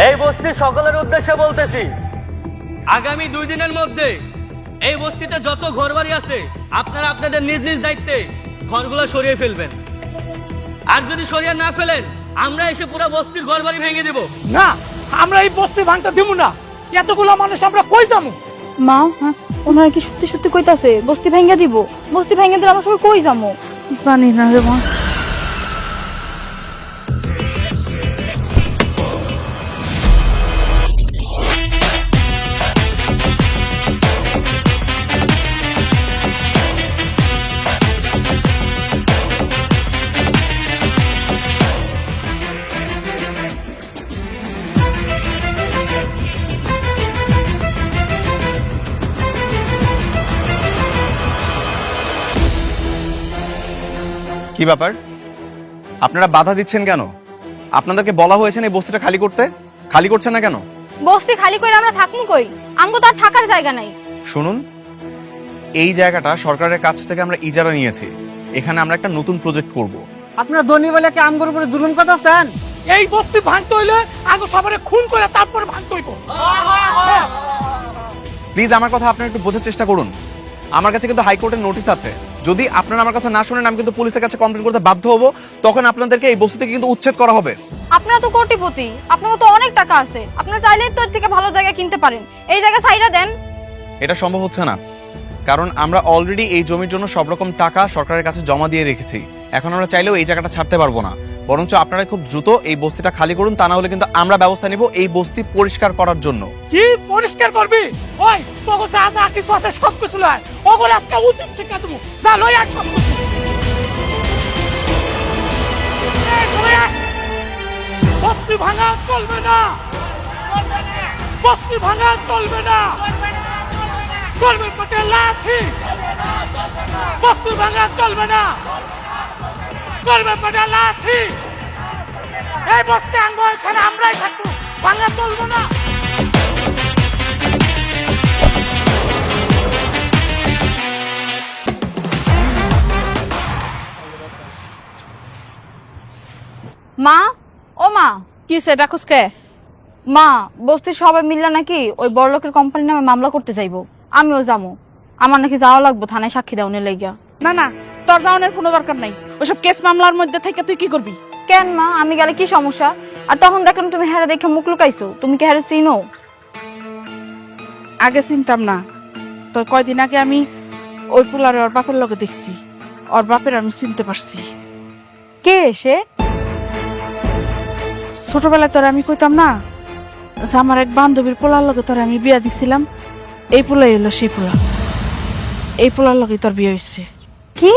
এই বস্তির সকলের উদ্দেশ্যে বলতেছি, আগামী 2 দিনের মধ্যে এই বস্তিতে যত ঘরবাড়ি আছে আপনারা আপনাদের নিজ নিজ দায়িত্বে ঘরগুলো সরিয়ে ফেলবেন। আর যদি সরিয়ে না ফেলেন আমরা এসে পুরো বস্তির ঘরবাড়ি ভেঙে দেব। না, আমরা এই বস্তি ভাঙতে দিব না। এতগুলো মানুষ আমরা কই যাবো? মা, ওনারা কি সত্যি সত্যি কইতাছে বস্তি ভেঙে দিব? বস্তি ভেঙে দিলে আমরা সবাই কই যাবো? জানি না রে মা। কি ব্যাপার, আপনারা বাধা দিচ্ছেন কেন? আপনাদেরকে বলা হয়েছে এই বস্তিটা খালি করতে, খালি করছেন না কেন? বস্তি খালি করে আমরা থাকমু কই? আমগো তো আর থাকার জায়গা নাই। শুনুন, এই জায়গাটা সরকারের কাছ থেকে আমরা ইজারা নিয়েছি। এখানে আমরা একটা নতুন প্রজেক্ট করব। আপনারা ধনী বলে কি আমগোর উপরে জুলুম করতেছেন? এই বস্তি ভাঙতে হইলে আগে সবারে খুন করে তারপরে ভাঙতে হইব। প্লিজ আমার কথা আপনারা একটু বোঝার চেষ্টা করুন। আমার কাছে কিন্তু হাইকোর্টের নোটিশ আছে। যদি আপনারা আমার কথা না শুনেন আমি কিন্তু পুলিশের কাছে কমপ্লেইন করতে বাধ্য হব। তখন আপনাদেরকে এই বস্তি থেকে কিন্তু উচ্ছেদ করা হবে। আপনারা তো কোটিপতি, আপনাদের তো অনেক টাকা আছে। আপনারা চাইলেই তো এর থেকে ভালো জায়গা কিনতে পারেন। এই জায়গা সাইডা দেন। এটা সম্ভব হচ্ছে না, কারণ আমরা অলরেডি এই জমির জন্য সব রকম টাকা সরকারের কাছে জমা দিয়ে রেখেছি। এখন আমরা চাইলেও এই জায়গাটা ছাড়তে পারবো না। বরঞ্চ আপনারা খুব দ্রুত এই বস্তিটা খালি করুন, তা না হলে কিন্তু আমরা ব্যবস্থা নিব এই বস্তি পরিষ্কার করার জন্য। কি পরিষ্কার করবি? ওই তোকে যা যা কিছু আছে সব কিছু লয়, ওগুলো একটা উচিত শিক্ষা দেবো। যা লই আর সব কিছু। বস্তি ভাঙা চলবে না, বস্তি ভাঙা চলবে না। করবে পেটে লাঠি, বস্তি ভাঙা চলবে না। করবে পেটে লাঠি। এই বস্তি আঙ্গ এখানে আমরাই থাকবো, ভাঙা চলবে না। মা, ও মা, কি সেটা খুঁজকে? মা, বস্তির সবাই মিললে নাকি ওই বড়লোকের কোম্পানির নামে মামলা করতে যাইবো। আমিও যাবো। আমার নাকি যাওয়া লাগবো থানায় সাক্ষী দেওয়ার লাগিয়া। না না, তোর যাওয়ানোর কোনো দরকার নাই। ওইসব কেস মামলার মধ্যে থেকে তুই কি করবি? কেন মা, আমি গেলে কি সমস্যা? আর তখন দেখলাম তুমি হেরে দেখে মুখ লুকাইছো। তুমি কি হেরে চিনো? আগে চিনতাম না, তো কয়দিন আগে আমি ওই পোলারে ওর বাপের লগে দেখছি। ওর বাপের আমি চিনতে পারছি। কে এসে? ছোটবেলায় তোর আমি কইতাম না যে আমার এক বান্ধবীর পোলার লগে তোর আমি বিয়া দিছিলাম, এই পোলাই হলো সেই পোলা। এই পোলার লগে তোর বিয়ে হয়েছে। কি?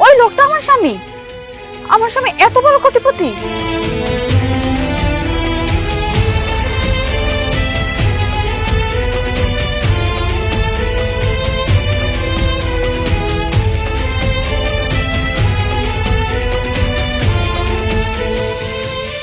ওই লোকটা আমার স্বামী? আমার স্বামী এত বড় কোটিপতি?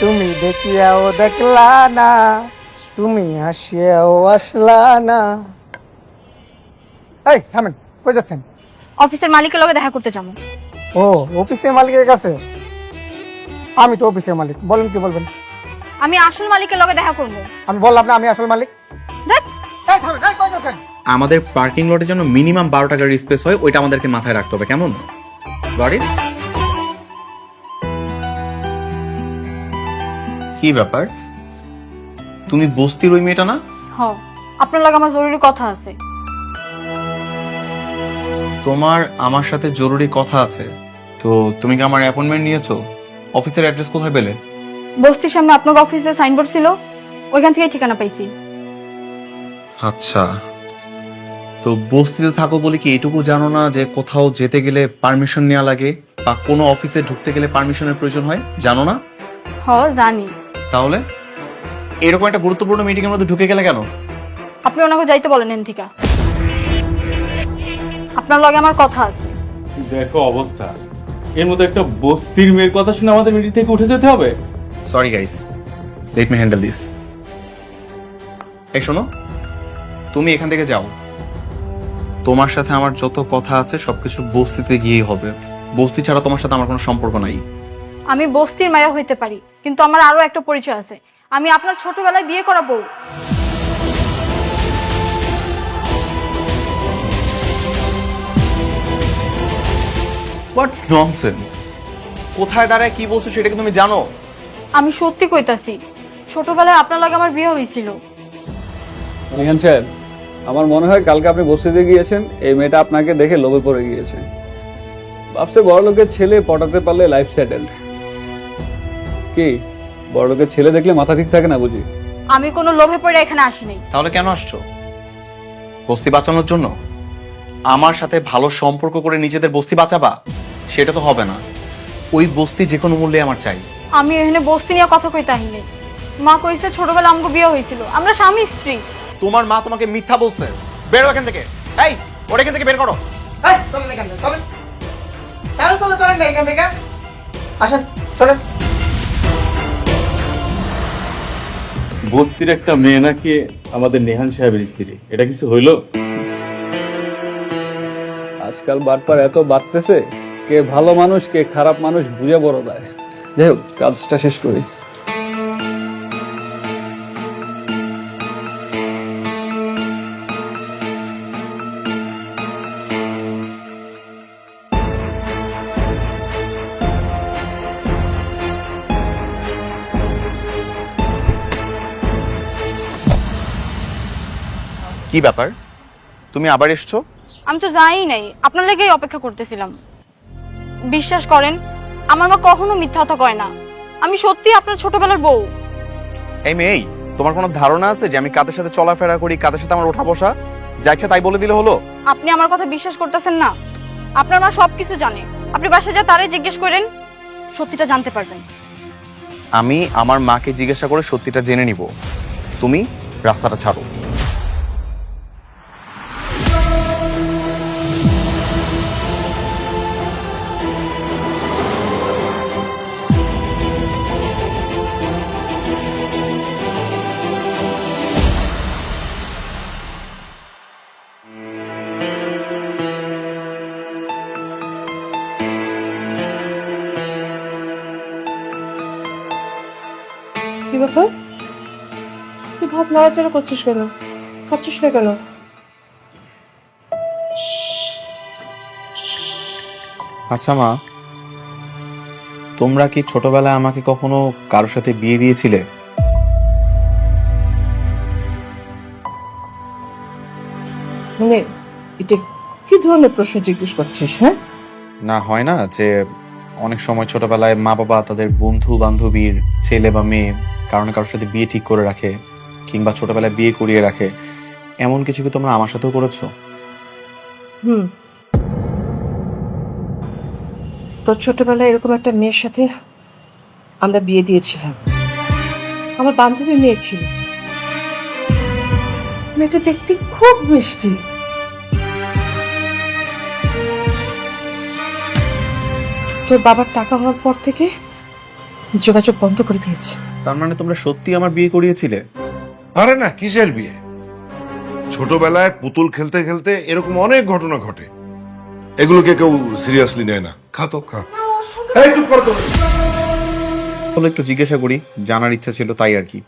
তুমি দেখিয়াও দেখলা না, তুমি আসিয়াও আসলা না। এই থামেন, কই যাচ্ছেন? অফিসের মালিকের লগে দেখা করতে যাবো। ও, অফিসের মালিকের কাছে? আমি তো অফিসের মালিক, বলেন কি বলবেন? আমি আসল মালিকের লগে দেখা করবো। আমি বললাম না আমি আসল মালিক। দেখ, এই থামেন, এই কই যাচ্ছেন? আমাদের পার্কিং লটে যেন মিনিমাম 12 টাকার স্পেস হয়, ওইটা আমাদেরকে মাথায় রাখতে হবে, কেমন? Got it? কি ব্যাপার, তুমি বস্তির ওই মেয়েটা না? হ, আপনার লগে আমার জরুরি কথা আছে। তোমার আমার সাথে জরুরি কথা আছে? তো তুমি কি আমার অ্যাপয়েন্টমেন্ট নিয়েছো? অফিসের অ্যাড্রেস কোথায় পেলে? বস্তির সামনে আপনার অফিসে সাইনবোর্ড ছিল, ওইখান থেকে ঠিকানা পাইছি। আচ্ছা, তো বস্তিতে থাকো বলে কি এটুকু জানো না যে কোথাও যেতে গেলে পারমিশন নেওয়া লাগে, বা কোনো অফিসে ঢুকতে গেলে পারমিশনের প্রয়োজন হয়? জানো না? হ, জানি। তাহলে এরকম একটা গুরুত্বপূর্ণ মিটিং এর মধ্যে ঢুকে গেলে কেন? আপনি ওনাকে যাইতে বলেন এনথিকা। আপনার লগে আমার কথা আছে। দেখো অবস্থা, এর মধ্যে একটা বস্তির মেয়ের কথা শুনে আমাদের মিটিং থেকে উঠে যেতে হবে। Sorry guys, let me handle this. এই শোনো, তুমি এখান থেকে যাও। তোমার সাথে আমার যত কথা আছে সবকিছু বস্তিতে গিয়েই হবে। বস্তি ছাড়া তোমার সাথে আমার কোনো সম্পর্ক নাই। আমি বস্তির মায়া হইতে পারি, কিন্তু আমার আরো একটা পরিচয় আছে। আমি আপনার ছোটবেলায় বিয়ে করা বউ। What nonsense! কোথায় দাঁড়ায় কি বলছো সেটা কি তুমি জানো? আমি সত্যি কইতাছি, ছোটবেলায় আপনার লাগে আমার বিয়ে হয়েছিল। নিহান সাহেব, আমার মনে হয় কালকে আপনি বস্তিতে গিয়েছেন, এই মেয়েটা আপনাকে দেখে লোভে পড়ে গিয়েছে। ভাবছে বড় লোকের ছেলে পটাতে পারলে লাইফ সেটেলড। কি বড় লোকের ছেলে দেখলে মাথা ঠিক থাকে না বুঝি? আমি কোনো লোভে পড়ে এখানে আসিনি। তাহলে কেন আসছো? বস্তি বাঁচানোর জন্য? আমার সাথে ভালো সম্পর্ক করে নিজেদের বস্তি বাঁচাবা? সেটা তো হবে না। ওই বস্তি যে কোনো মূল্যে আমার চাই। আমি এখানে বস্তি নিয়ে কথা কইতে আহিনি। মা কইছে ছোটবেলায় আমাকে বিয়ে হয়েছিল, আমরা স্বামী স্ত্রী। তোমার মা তোমাকে মিথ্যা বলছে। বেরো এখান থেকে। এই, ওটা এখান থেকে বের করো। এই, চলেন এখান থেকে, চলেন। চলেন না এখান থেকে। আসেন, চলেন। বস্তির একটা মেয়ে নাকি আমাদের নেহান সাহেবের স্ত্রী, এটা কিছু হইলো? আজকাল বাটপার এত বাড়তেছে, কে ভালো মানুষ কে খারাপ মানুষ বুঝে বড় দেয়। যাই হোক, কাজটা শেষ করি। কি ব্যাপার, তুমি আবার এসছো? আমি তো যাই নাই, আপনার লেগেই অপেক্ষা করতেছিলাম। বিশ্বাস করেন, আমার মা কখনো মিথ্যা কথা কয় না। আমি সত্যি আপনার ছোটবেলার বউ। এই মেয়ে, তোমার কোনো ধারণা আছে যে আমি কাদের সাথে চলাফেরা করি, কাদের সাথে আমার ওঠা বসা? যা ইচ্ছা তাই বলে দিলে হলো? আপনি আমার কথা বিশ্বাস করতেছেন না? আপনার মা সবকিছু জানে। আপনি বাসায় যা তারে জিজ্ঞেস করেন, সত্যিটা জানতে পারবেন। আমি আমার মাকে জিজ্ঞাসা করে সত্যিটা জেনে নিব। তুমি রাস্তাটা ছাড়ো। কি ব্যাপার? তুই ভাত নাড়াচাড়া করছিস কেন? খাচ্ছিস না কেন? আচ্ছা মা, তোমরা কি ছোটবেলায় আমাকে কখনো কারোর সাথে বিয়ে দিয়েছিলে? মানে এটা কি ধরনের প্রশ্ন জিজ্ঞেস করছিস? হ্যাঁ, না, হয় না যে অনেক সময় ছোটবেলায় মা বাবা তাদের বন্ধু বান্ধবীর ছেলে বা মেয়ে কারণে কারোর সাথে বিয়ে ঠিক করে রাখে, কিংবা ছোটবেলায় বিয়ে করিয়ে রাখে। এমন কিছু কি তোমরা আমার সাথেও করেছো? হুম। তোর ছোটবেলায় এরকম একটা মেয়ের সাথে আমরা বিয়ে দিয়েছিলাম। আমার বান্ধবী মেয়ে ছিল। মেয়েটা দেখতে খুব মিষ্টি। তোর বাবার টাকা হওয়ার পর থেকে যোগাযোগ বন্ধ করে দিয়েছে। তার মানে তোমরা সত্যি আমার বিয়ে করিয়েছিলে? আরে না, কিসের বিয়ে? ছোটবেলায় পুতুল খেলতে খেলতে এরকম অনেক ঘটনা ঘটে, এগুলোকে কেউ সিরিয়াসলি নেয় না। খা তো, খা। এই চুপ কর তো। বলে একটু জিজ্ঞাসা করি, জানার ইচ্ছা ছিল তাই আর কি।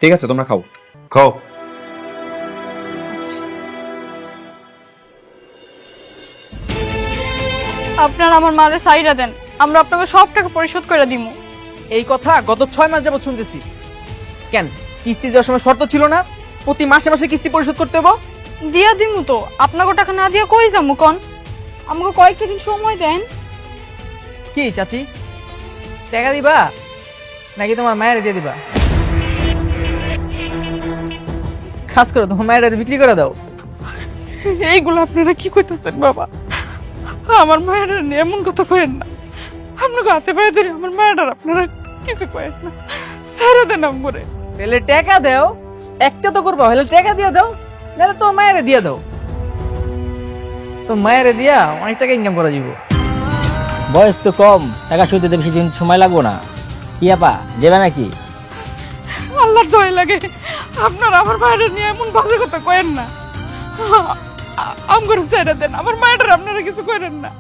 ঠিক আছে, তোমরা খাও। খাও। আপনারা আমার মারে সাইরা দেন, আমরা আপনাকে সব টাকা পরিশোধ করে দিব। এই কথা গত 6 মাস যাবত শুনতেছি। কেন, কিস্তি দেওয়ার সময় শর্ত ছিল না প্রতি মাসে মাসে কিস্তি পরিশোধ করতে হবে? দিয়া দিমু তো, আপনাকে টাকা না দিয়া কই যামু কোন? আমাকে কয়েকটা দিন সময় দেন। কি চাচি, টাকা দিবা নাকি তোমার মায়ের দিয়ে দিবা? খাস করো, তোমার মায়ের বিক্রি করে দাও। এইগুলো আপনারা কি করতেছেন বাবা? আমার মায়ের এমন কথা করেন না। আপনাকে হাতে পায়ে ধরে আমার মায়ের আপনারা কিছু করেন না। সারা দেন করে। তাহলে টাকা দাও, একটা তো করবা, হলে টাকা দিয়ে দাও, নাহলে তোমার মায়ের দিয়ে দাও। তো মায়ের দিয়া অনেক টাকা ইনকাম করা যাবো। বয়স তো কম, টাকা শোধ দিতে বেশি দিন সময় লাগবো না। কি আপা, যাবে নাকি? আল্লাহর দয়া লাগে, আপনারা আমার মায়ের নিয়ে এমন বাজে কথা করেন না। আমগরে ছেড়ে দেন, আমার মায়ের আপনারা কিছু করেন না।